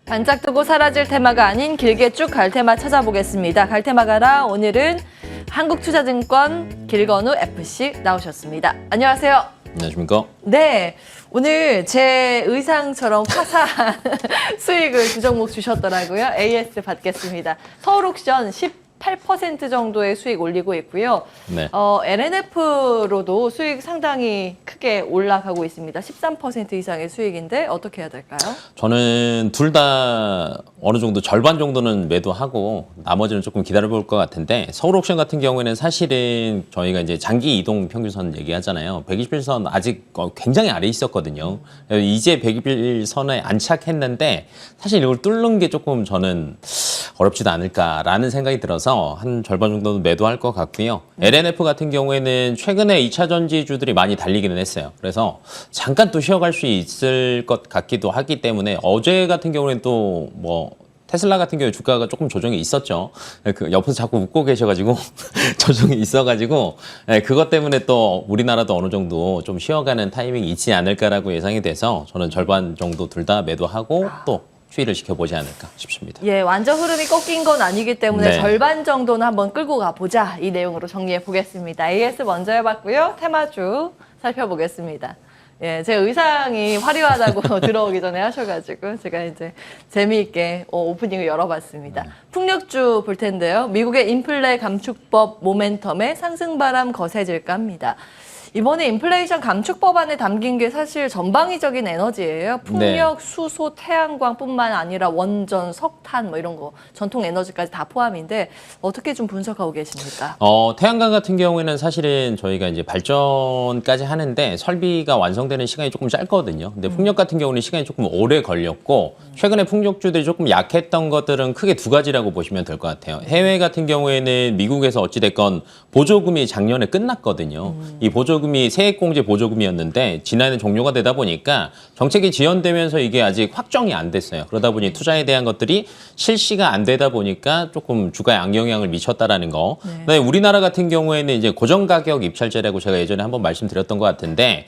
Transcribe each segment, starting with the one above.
반짝뜨고 사라질 테마가 아닌 길게 쭉 갈 테마 찾아보겠습니다. 갈 테마 가라. 오늘은 한국투자증권 길건우 FC 나오셨습니다. 안녕하세요. 안녕하십니까? 네, 오늘 제 의상처럼 화사한 수익을 두 종목 주셨더라고요. AS 받겠습니다. 서울옥션 18% 정도의 수익 올리고 있고요. 네. LNF로도 수익 상당히 크게 올라가고 있습니다. 13% 이상의 수익인데 어떻게 해야 될까요? 저는 둘 다 어느 정도 절반 정도는 매도하고 나머지는 조금 기다려볼 것 같은데, 서울옥션 같은 경우에는 사실은 저희가 이제 장기 이동 평균선 얘기하잖아요. 121선 아직 굉장히 아래에 있었거든요. 이제 121선에 안착했는데 사실 이걸 뚫는 게 조금 저는 어렵지도 않을까라는 생각이 들어서 한 절반 정도는 매도할 것 같고요. LNF 같은 경우에는 최근에 2차 전지주들이 많이 달리기는 했어요. 그래서 잠깐 또 쉬어갈 수 있을 것 같기도 하기 때문에, 어제 같은 경우에는 또 뭐 테슬라 같은 경우에 주가가 조금 조정이 있었죠. 그 옆에서 자꾸 웃고 계셔가지고 조정이 있어가지고, 그것 때문에 또 우리나라도 어느 정도 좀 쉬어가는 타이밍이 있지 않을까라고 예상이 돼서 저는 절반 정도 둘 다 매도하고 또 추이를 지켜보지 않을까 싶습니다. 예, 완전 흐름이 꺾인 건 아니기 때문에 네. 절반 정도는 한번 끌고 가보자. 이 내용으로 정리해 보겠습니다. AS 먼저 해봤고요. 테마주 살펴보겠습니다. 예, 제 의상이 화려하다고 들어오기 전에 하셔가지고 제가 이제 재미있게 오프닝을 열어봤습니다. 풍력주 볼 텐데요. 미국의 인플레 감축법 모멘텀에 상승바람 거세질까 합니다. 이번에 인플레이션 감축법 안에 담긴 게 사실 전방위적인 에너지예요. 풍력, 수소, 태양광뿐만 아니라 원전, 석탄 뭐 이런 거 전통 에너지까지 다 포함인데 어떻게 좀 분석하고 계십니까? 태양광 같은 경우에는 사실은 저희가 이제 발전까지 하는데 설비가 완성되는 시간이 조금 짧거든요. 근데 풍력 같은 경우는 시간이 조금 오래 걸렸고, 최근에 풍력주들이 조금 약했던 것들은 크게 두 가지라고 보시면 될 것 같아요. 해외 같은 경우에는 미국에서 어찌됐건 보조금이 작년에 끝났거든요. 이 보조금이 세액공제 보조금이었는데 지난해 종료가 되다 보니까 정책이 지연되면서 이게 아직 확정이 안 됐어요. 그러다 보니 투자에 대한 것들이 실시가 안 되다 보니까 조금 주가에 악영향을 미쳤다라는 거. 네. 그다음에 우리나라 같은 경우에는 이제 고정가격 입찰제라고 제가 예전에 한번 말씀드렸던 것 같은데,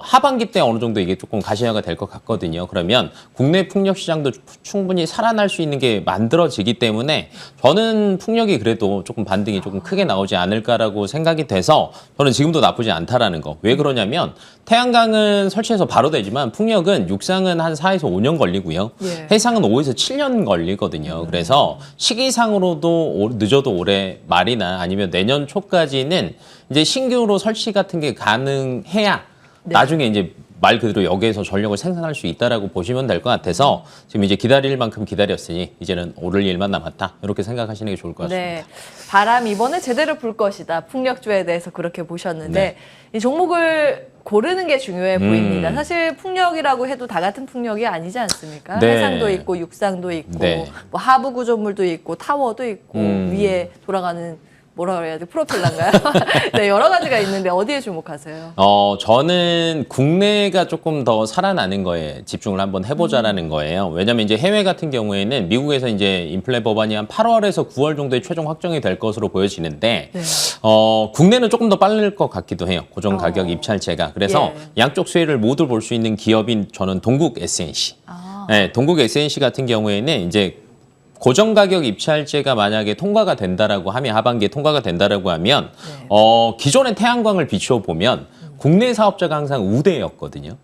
하반기 때 어느 정도 이게 조금 가시화가 될 것 같거든요. 그러면 국내 풍력 시장도 충분히 살아날 수 있는 게 만들어지기 때문에 저는 풍력이 그래도 조금 반등이 조금 크게 나오지 않을까라고 생각이 돼서 저는 지금도 나쁘지 않다라는 거. 왜 그러냐면 태양광은 설치해서 바로 되지만 풍력은 육상은 한 4에서 5년 걸리고요. 예. 해상은 5에서 7년 걸리거든요. 그래서 시기상으로도 늦어도 올해 말이나 아니면 내년 초까지는 이제 신규로 설치 같은 게 가능해야 나중에 이제 말 그대로 여기에서 전력을 생산할 수 있다라고 보시면 될 것 같아서 지금 이제 기다릴 만큼 기다렸으니 이제는 오를 일만 남았다. 이렇게 생각하시는 게 좋을 것 같습니다. 네, 바람 이번에 제대로 불 것이다. 풍력주에 대해서 그렇게 보셨는데 이 종목을 고르는 게 중요해 보입니다. 사실 풍력이라고 해도 다 같은 풍력이 아니지 않습니까? 네. 해상도 있고 육상도 있고 네. 뭐 하부 구조물도 있고 타워도 있고 위에 돌아가는 뭐라 그래야 돼? 프로펠러인가요? 네, 여러 가지가 있는데 어디에 주목하세요? 저는 국내가 조금 더 살아나는 거에 집중을 한번 해보자라는 거예요. 왜냐면 이제 해외 같은 경우에는 미국에서 이제 인플레 법안이 한 8월에서 9월 정도에 최종 확정이 될 것으로 보여지는데, 네. 국내는 조금 더 빠를 것 같기도 해요. 고정 가격 입찰제가. 그래서 양쪽 수혜를 모두 볼 수 있는 기업인 저는 동국 SNC. 네, 동국 SNC 같은 경우에는 이제 고정 가격 입찰제가 만약에 통과가 된다라고 하면, 하반기에 통과가 된다라고 하면 기존의 태양광을 비추어 보면 국내 사업자가 항상 우대였거든요.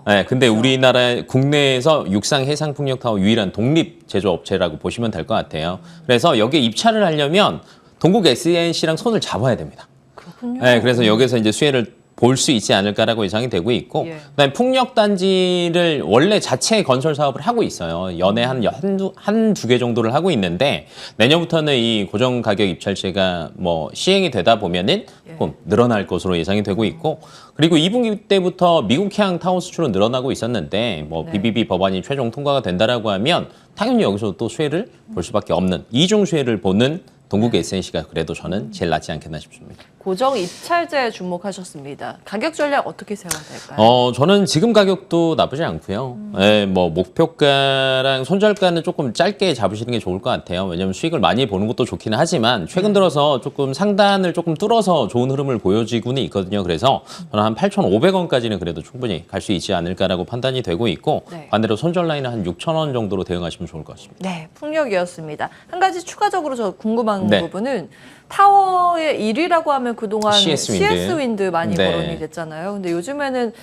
네, 근데 우리나라 국내에서 육상 해상 풍력 타워 유일한 독립 제조업체라고 보시면 될 것 같아요. 그래서 여기에 입찰을 하려면 동국 SNC랑 손을 잡아야 됩니다. 그렇군요. 네, 그래서 여기서 이제 수혜를 볼 수 있지 않을까라고 예상이 되고 있고, 그다음에 풍력단지를 원래 자체 건설 사업을 하고 있어요. 연에 한두 개 정도를 하고 있는데, 내년부터는 이 고정 가격 입찰제가 뭐 시행이 되다 보면은 조금 늘어날 것으로 예상이 되고 있고, 그리고 2분기 때부터 미국향 타워 수출은 늘어나고 있었는데, 뭐 BBB 법안이 최종 통과가 된다라고 하면 당연히 여기서 또 수혜를 볼 수밖에 없는, 이중 수혜를 보는 동국 SNC가 그래도 저는 제일 낫지 않겠나 싶습니다. 고정 입찰제 주목하셨습니다. 가격 전략 어떻게 세워야 될까요? 저는 지금 가격도 나쁘지 않고요. 예, 뭐 목표가랑 손절가는 조금 짧게 잡으시는 게 좋을 것 같아요. 왜냐하면 수익을 많이 보는 것도 좋기는 하지만 최근 들어서 조금 상단을 조금 뚫어서 좋은 흐름을 보여지고는 있거든요. 그래서 저는 한 8,500원까지는 그래도 충분히 갈 수 있지 않을까라고 판단이 되고 있고 네. 반대로 손절 라인은 한 6,000원 정도로 대응하시면 좋을 것 같습니다. 네, 풍력이었습니다. 한 가지 추가적으로 저 궁금한 네. 부분은 타워의 1위라고 하면 그동안 CS 윈드. CS 윈드 많이 네. 거론이 됐잖아요. 근데 요즘에는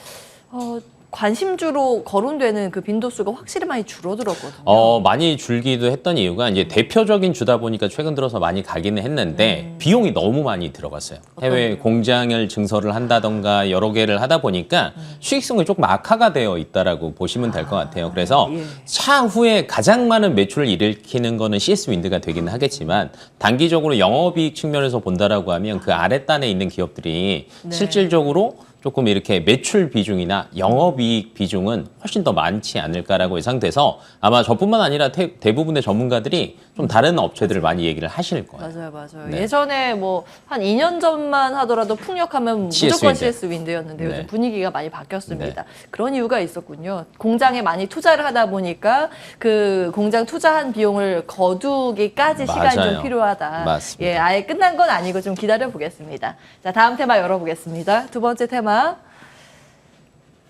관심주로 거론되는 그 빈도수가 확실히 많이 줄어들었거든요. 많이 줄기도 했던 이유가 이제 대표적인 주다 보니까 최근 들어서 많이 가기는 했는데 비용이 너무 많이 들어갔어요. 해외 비용? 공장을 증설을 한다던가 여러 개를 하다 보니까 수익성이 조금 악화가 되어 있다라고 보시면 될 것 같아요. 그래서 예. 차후에 가장 많은 매출을 일으키는 거는 CS 윈드가 되기는 하겠지만 단기적으로 영업이익 측면에서 본다라고 하면 그 아랫단에 있는 기업들이 네. 실질적으로 조금 이렇게 매출 비중이나 영업이익 비중은 훨씬 더 많지 않을까라고 예상돼서 아마 저뿐만 아니라 대부분의 전문가들이 좀 다른 업체들을 많이 얘기를 하실 거예요. 맞아요. 네. 예전에 뭐 한 2년 전만 하더라도 풍력하면 무조건 윈드. CS 윈드였는데 요즘 네. 분위기가 많이 바뀌었습니다. 네. 그런 이유가 있었군요. 공장에 많이 투자를 하다 보니까 그 공장 투자한 비용을 거두기까지 시간이 맞아요. 좀 필요하다. 맞습니다. 예, 아예 끝난 건 아니고 좀 기다려 보겠습니다. 자, 다음 테마 열어보겠습니다. 두 번째 테마.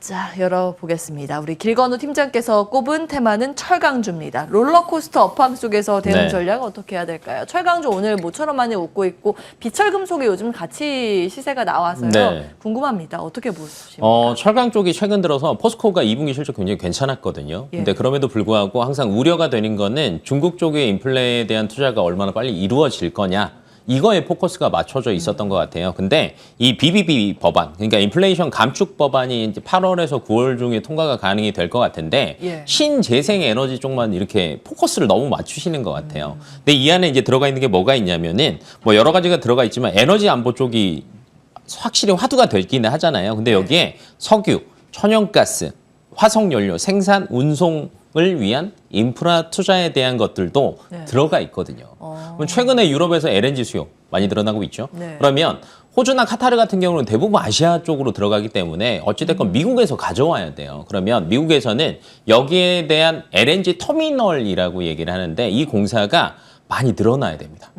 자, 열어보겠습니다. 우리 길건우 팀장께서 꼽은 테마는 철강주입니다. 롤러코스터 업황 속에서 대응 네. 전략 어떻게 해야 될까요? 철강주 오늘 모처럼 많이 웃고 있고 비철금속이 요즘 같이 시세가 나와서요. 네. 궁금합니다. 어떻게 보십니까? 철강 쪽이 최근 들어서 포스코가 2분기 실적 굉장히 괜찮았거든요. 예. 근데 그럼에도 불구하고 항상 우려가 되는 거는 중국 쪽의 인플레에 대한 투자가 얼마나 빨리 이루어질 거냐. 이거에 포커스가 맞춰져 있었던 것 같아요. 근데 이 BBB 법안, 그러니까 인플레이션 감축 법안이 이제 8월에서 9월 중에 통과가 가능이 될 것 같은데 예. 신재생 에너지 쪽만 이렇게 포커스를 너무 맞추시는 것 같아요. 근데 이 안에 이제 들어가 있는 게 뭐가 있냐면은 뭐 여러 가지가 들어가 있지만 에너지 안보 쪽이 확실히 화두가 되기는 하잖아요. 근데 여기에 석유, 천연가스, 화석연료 생산, 운송을 위한 인프라 투자에 대한 것들도 네. 들어가 있거든요. 그럼 최근에 유럽에서 LNG 수요 많이 늘어나고 있죠. 네. 그러면 호주나 카타르 같은 경우는 대부분 아시아 쪽으로 들어가기 때문에 어찌됐건 미국에서 가져와야 돼요. 그러면 미국에서는 여기에 대한 LNG 터미널이라고 얘기를 하는데 이 공사가 많이 늘어나야 됩니다.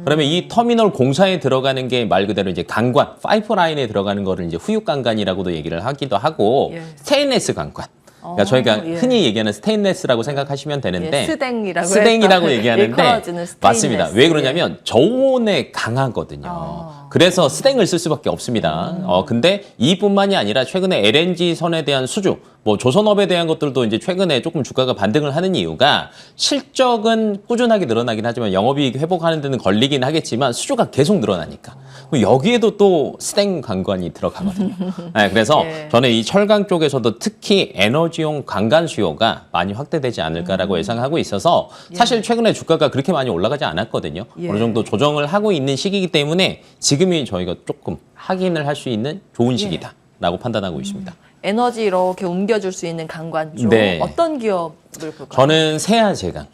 그러면 이 터미널 공사에 들어가는 게 말 그대로 이제 강관, 파이프라인에 들어가는 거를 이제 후유강관이라고도 얘기를 하기도 하고 예. 스테인레스 강관. 그러니까 저희가 예. 흔히 얘기하는 스테인레스라고 생각하시면 되는데 예, 스댕이라고 스댕이라고 했던 얘기하는데 일컬어지는 스테인레스. 맞습니다. 왜 그러냐면 저온에 강하거든요. 그래서 스댕을 쓸 수밖에 없습니다. 근데 이뿐만이 아니라 최근에 LNG 선에 대한 수주, 뭐 조선업에 대한 것들도 이제 최근에 조금 주가가 반등을 하는 이유가 실적은 꾸준하게 늘어나긴 하지만 영업이익 회복하는 데는 걸리긴 하겠지만 수주가 계속 늘어나니까 여기에도 또 스댕 관관이 들어가거든요. 네, 그래서 예. 저는 이 철강 쪽에서도 특히 에너지용 관관 수요가 많이 확대되지 않을까라고 예상하고 있어서 사실 최근에 주가가 그렇게 많이 올라가지 않았거든요. 예. 어느 정도 조정을 하고 있는 시기이기 때문에 지금이 저희가 조금 확인을 할 수 있는 좋은 시기다라고 판단하고 있습니다. 에너지 이렇게 옮겨줄 수 있는 강관주 네. 어떤 기업을 볼까요? 저는 세아제강.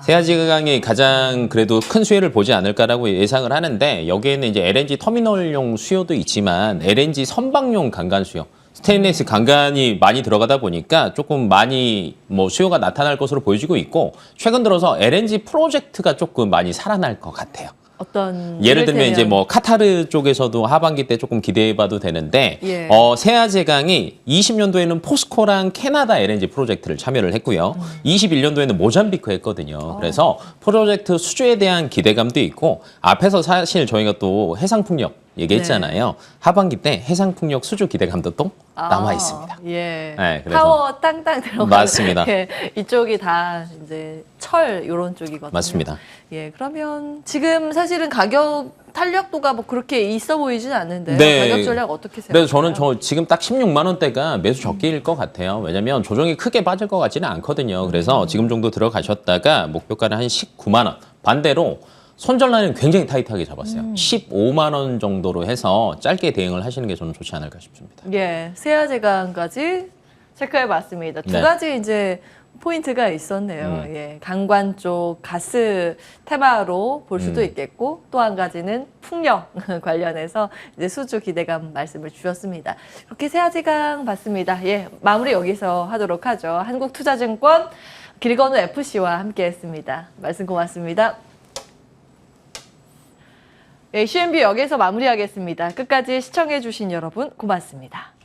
세아제강이 가장 그래도 큰 수혜를 보지 않을까라고 예상을 하는데 여기에는 이제 LNG 터미널용 수요도 있지만 LNG 선박용 강간 수요. 스테인리스 강간이 많이 들어가다 보니까 조금 많이 뭐 수요가 나타날 것으로 보여지고 있고 최근 들어서 LNG 프로젝트가 조금 많이 살아날 것 같아요. 어떤 예를 들면 이를테면 이제 뭐 카타르 쪽에서도 하반기 때 조금 기대해봐도 되는데 예. 세아제강이 20년도에는 포스코랑 캐나다 LNG 프로젝트를 참여를 했고요. 21년도에는 모잠비크 했거든요. 그래서 프로젝트 수주에 대한 기대감도 있고 앞에서 사실 저희가 또 해상풍력 얘기했잖아요. 하반기 때 해상풍력 수주 기대감도 또 남아 있습니다. 예. 네, 그래서- 파워 땅땅 들어가는 맞습니다. 예, 이쪽이 다 이제 철 이런 쪽이거든요. 맞습니다. 예, 그러면 지금 사실은 가격 탄력도가 뭐 그렇게 있어 보이진 않는데 네. 가격 전략 어떻게 그래서 생각하세요? 저는 지금 딱 16만 원대가 매수 적기일 것 같아요. 왜냐면 조정이 크게 빠질 것 같지는 않거든요. 그래서 지금 정도 들어가셨다가 목표가는 한 19만 원. 반대로 손절 라인은 굉장히 타이트하게 잡았어요. 15만 원 정도로 해서 짧게 대응을 하시는 게 저는 좋지 않을까 싶습니다. 예, 세아제강까지 체크해봤습니다. 두 네. 가지 이제 포인트가 있었네요. 예, 강관 쪽 가스 테마로 볼 수도 있겠고 또 한 가지는 풍력 관련해서 이제 수주 기대감 말씀을 주셨습니다. 이렇게 세아지강 봤습니다. 예, 마무리 여기서 하도록 하죠. 한국투자증권 길건우 FC와 함께했습니다. 말씀 고맙습니다. 예, CNB 여기서 마무리하겠습니다. 끝까지 시청해주신 여러분 고맙습니다.